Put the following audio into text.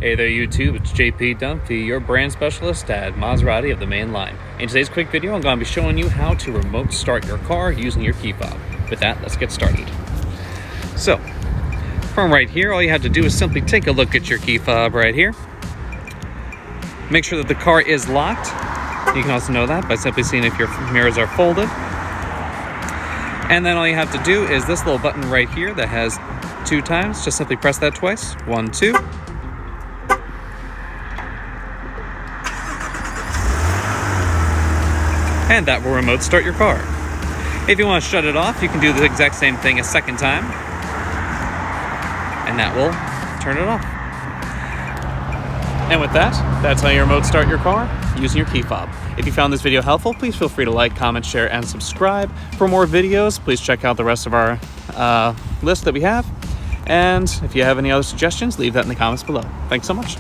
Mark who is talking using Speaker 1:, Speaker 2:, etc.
Speaker 1: Hey there YouTube, it's JP Dunphy, your brand specialist at Maserati of the main line. In today's quick video, I'm going to be showing you how to remote start your car using your key fob. With that, let's get started. So, from right here, all you have to do is simply take a look at your key fob right here. Make sure that the car is locked. You can also know that by simply seeing if your mirrors are folded. And then all you have to do is this little button right here that has 2 times. Just simply press that twice. 1, 2. And that will remote start your car. If you want to shut it off, you can do the exact same thing a second time. And that will turn it off. And with that, that's how you remote start your car using your key fob. If you found this video helpful, please feel free to like, comment, share, and subscribe. For more videos, please check out the rest of our list that we have. And if you have any other suggestions, leave that in the comments below. Thanks so much.